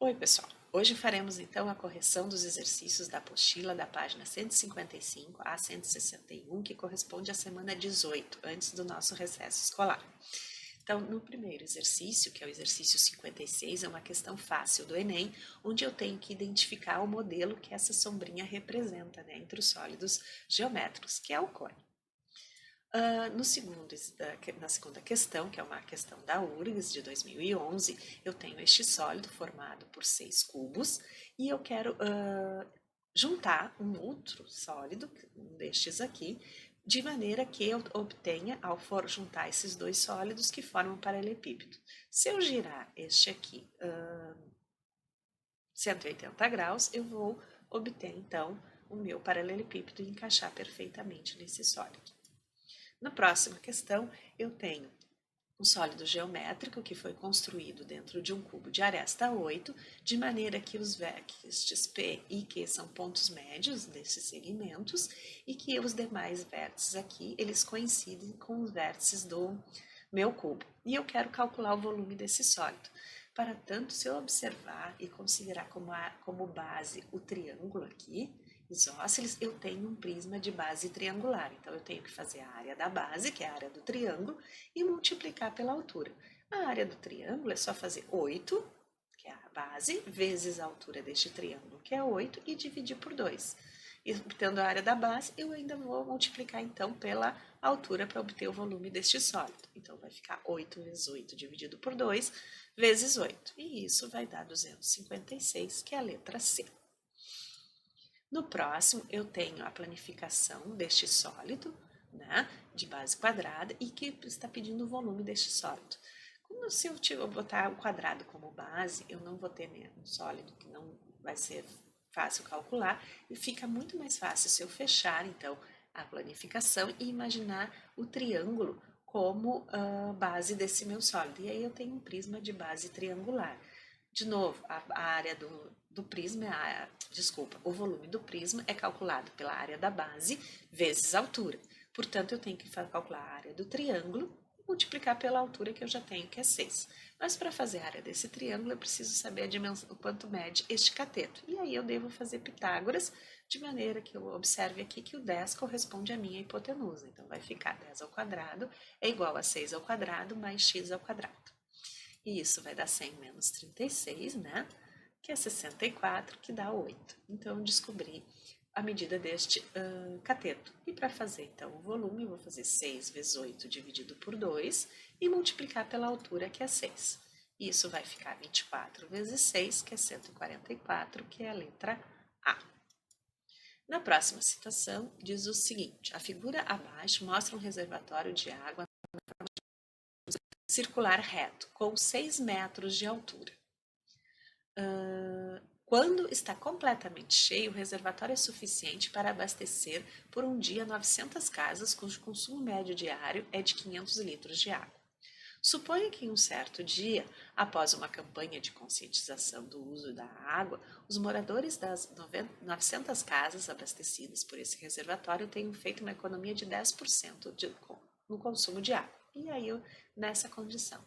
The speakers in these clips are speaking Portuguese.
Oi, pessoal! Hoje faremos então a correção dos exercícios da apostila da página 155 a 161, que corresponde à semana 18, antes do nosso recesso escolar. Então, no primeiro exercício, que é o exercício 56, é uma questão fácil do Enem, onde eu tenho que identificar o modelo que essa sombrinha representa, entre os sólidos geométricos, que é o cone. Na segunda questão, que é uma questão da URGS de 2011, eu tenho este sólido formado por 6 cubos e eu quero juntar um outro sólido, um destes aqui, de maneira que eu obtenha, ao for juntar esses dois sólidos que formam um paralelepípedo. Se eu girar este aqui 180 graus, eu vou obter então o meu paralelepípedo e encaixar perfeitamente nesse sólido. Na próxima questão, eu tenho um sólido geométrico que foi construído dentro de um cubo de aresta 8, de maneira que os vértices P e Q são pontos médios desses segmentos e que os demais vértices aqui, eles coincidem com os vértices do meu cubo. E eu quero calcular o volume desse sólido. Para tanto, se eu observar e considerar como base o triângulo aqui, isósceles, eu tenho um prisma de base triangular. Então, eu tenho que fazer a área da base, que é a área do triângulo, e multiplicar pela altura. A área do triângulo é só fazer 8, que é a base, vezes a altura deste triângulo, que é 8, e dividir por 2. E obtendo a área da base, eu ainda vou multiplicar, então, pela altura para obter o volume deste sólido. Então, vai ficar 8 vezes 8 dividido por 2, vezes 8. E isso vai dar 256, que é a letra C. No próximo, eu tenho a planificação deste sólido, de base quadrada, e que está pedindo o volume deste sólido. Como se eu botar o quadrado como base, eu não vou ter um sólido que não vai ser fácil calcular, e fica muito mais fácil se eu fechar, então, a planificação e imaginar o triângulo como base desse meu sólido. E aí eu tenho um prisma de base triangular. De novo, a área do prisma, o volume do prisma é calculado pela área da base vezes a altura. Portanto, eu tenho que calcular a área do triângulo e multiplicar pela altura que eu já tenho, que é 6. Mas para fazer a área desse triângulo, eu preciso saber a dimensão, o quanto mede este cateto. E aí eu devo fazer Pitágoras, de maneira que eu observe aqui que o 10 corresponde à minha hipotenusa. Então, vai ficar 10 ao quadrado é igual a 6 ao quadrado mais x ao quadrado. E isso vai dar 100 menos 36, que é 64, que dá 8. Então, eu descobri a medida deste cateto. E para fazer, então, o volume, eu vou fazer 6 vezes 8 dividido por 2 e multiplicar pela altura, que é 6. Isso vai ficar 24 vezes 6, que é 144, que é a letra A. Na próxima situação, diz o seguinte: a figura abaixo mostra um reservatório de água circular reto, com 6 metros de altura. Quando está completamente cheio, o reservatório é suficiente para abastecer por um dia 900 casas, cujo consumo médio diário é de 500 litros de água. Suponha que em um certo dia, após uma campanha de conscientização do uso da água, os moradores das 900 casas abastecidas por esse reservatório tenham feito uma economia de 10% no consumo de água. E aí, nessa condição,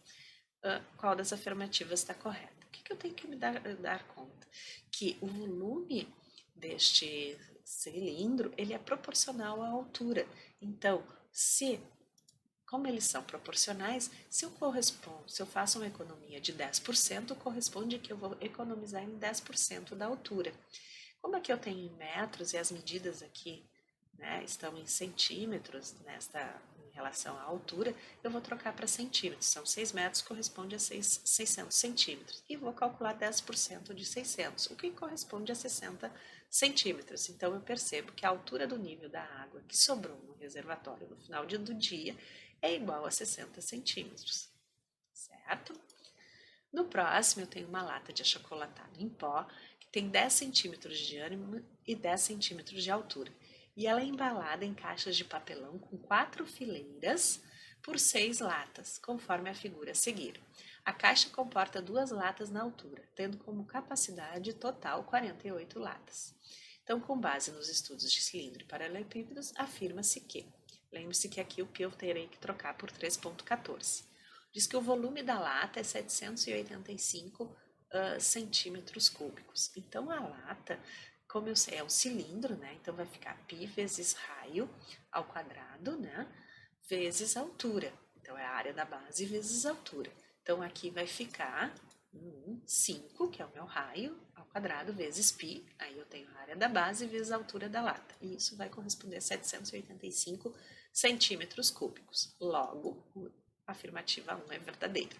qual das afirmativas está correta? O que eu tenho que me dar conta? Que o volume deste cilindro, ele é proporcional à altura. Então, como eles são proporcionais, se eu faço uma economia de 10%, corresponde que eu vou economizar em 10% da altura. Como aqui eu tenho em metros e as medidas aqui estão em centímetros em relação à altura, eu vou trocar para centímetros. São 6 metros, corresponde a 600 centímetros. E vou calcular 10% de 600, o que corresponde a 60 centímetros. Então, eu percebo que a altura do nível da água que sobrou no reservatório no final do dia é igual a 60 centímetros, certo? No próximo, eu tenho uma lata de achocolatado em pó, que tem 10 centímetros de diâmetro e 10 centímetros de altura. E ela é embalada em caixas de papelão com 4 fileiras por 6 latas, conforme a figura a seguir. A caixa comporta 2 latas na altura, tendo como capacidade total 48 latas. Então, com base nos estudos de cilindro e paralelepípedos, afirma-se que, lembre-se que aqui o P eu terei que trocar por 3,14. Diz que o volume da lata é 785 centímetros cúbicos. Então, a lata, como eu sei, é um cilindro, né? Então, vai ficar π vezes raio ao quadrado, né? Vezes altura. Então, é a área da base vezes altura. Então, aqui vai ficar 5, que é o meu raio, ao quadrado, vezes π. Aí eu tenho a área da base vezes a altura da lata. E isso vai corresponder a 785 centímetros cúbicos. Logo, a afirmativa 1 é verdadeira.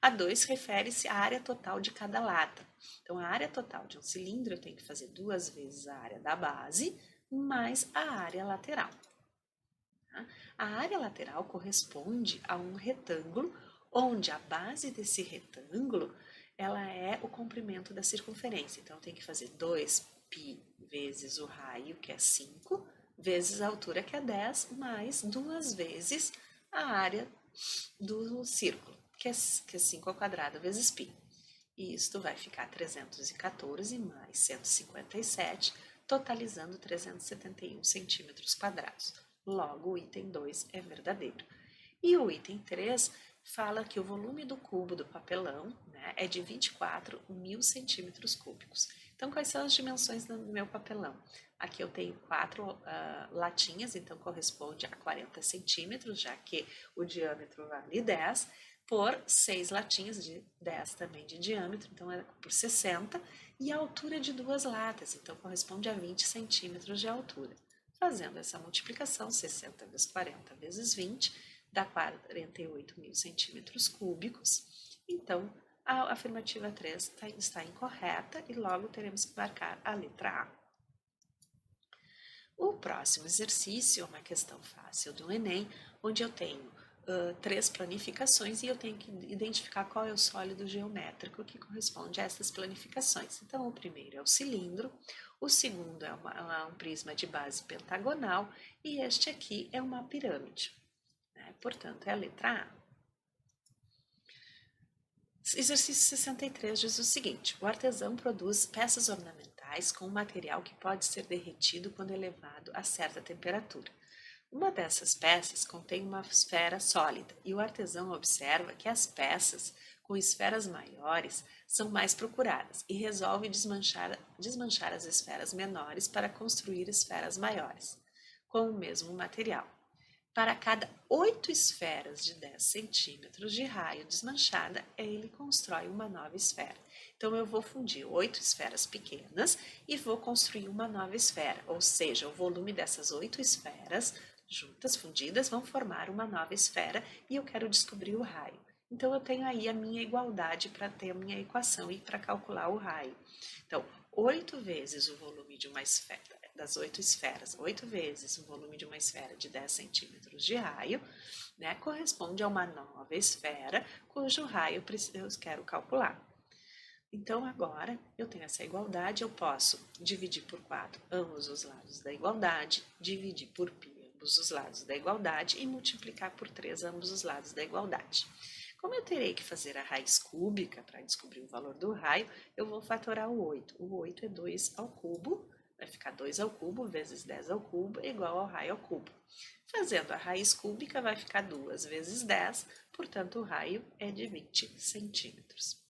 A 2 refere-se à área total de cada lata. Então, a área total de um cilindro eu tenho que fazer 2 vezes a área da base mais a área lateral. A área lateral corresponde a um retângulo onde a base desse retângulo ela é o comprimento da circunferência. Então, eu tenho que fazer 2π vezes o raio, que é 5, vezes a altura, que é 10, mais 2 vezes a área do círculo, que é 5 ao quadrado vezes π. E isto vai ficar 314 mais 157, totalizando 371 centímetros quadrados. Logo, o item 2 é verdadeiro. E o item 3 fala que o volume do cubo do papelão, né, é de 24.000 centímetros cúbicos. Então, quais são as dimensões do meu papelão? Aqui eu tenho 4 latinhas, então corresponde a 40 centímetros, já que o diâmetro vale 10, por 6 latinhas de 10 também de diâmetro, então é por 60, e a altura de 2 latas, então corresponde a 20 centímetros de altura. Fazendo essa multiplicação, 60 vezes 40 vezes 20, dá 48.000 centímetros cúbicos. Então, a afirmativa 3 está incorreta e logo teremos que marcar a letra A. O próximo exercício é uma questão fácil do Enem, onde eu tenho 3 planificações e eu tenho que identificar qual é o sólido geométrico que corresponde a essas planificações. Então, o primeiro é o cilindro, o segundo é um prisma de base pentagonal e este aqui é uma pirâmide, né? Portanto, é a letra A. Exercício 63 diz o seguinte: o artesão produz peças ornamentais com um material que pode ser derretido quando elevado a certa temperatura. Uma dessas peças contém uma esfera sólida e o artesão observa que as peças com esferas maiores são mais procuradas e resolve desmanchar as esferas menores para construir esferas maiores, com o mesmo material. Para cada 8 esferas de 10 centímetros de raio desmanchada, ele constrói uma nova esfera. Então, eu vou fundir 8 esferas pequenas e vou construir uma nova esfera, ou seja, o volume dessas 8 esferas juntas, fundidas, vão formar uma nova esfera e eu quero descobrir o raio. Então, eu tenho aí a minha igualdade para ter a minha equação e para calcular o raio. Então, 8 vezes o volume de uma esfera, das 8 esferas, 8 vezes o volume de uma esfera de 10 centímetros de raio, né, corresponde a uma nova esfera cujo raio eu quero calcular. Então, agora, eu tenho essa igualdade, eu posso dividir por 4 ambos os lados da igualdade, dividir por π ambos os lados da igualdade e multiplicar por 3 ambos os lados da igualdade. Como eu terei que fazer a raiz cúbica para descobrir o valor do raio, eu vou fatorar o 8. O 8 é 2 ao cubo, vai ficar 2 ao cubo vezes 10 ao cubo igual ao raio ao cubo. Fazendo a raiz cúbica vai ficar 2 vezes 10, portanto o raio é de 20 centímetros.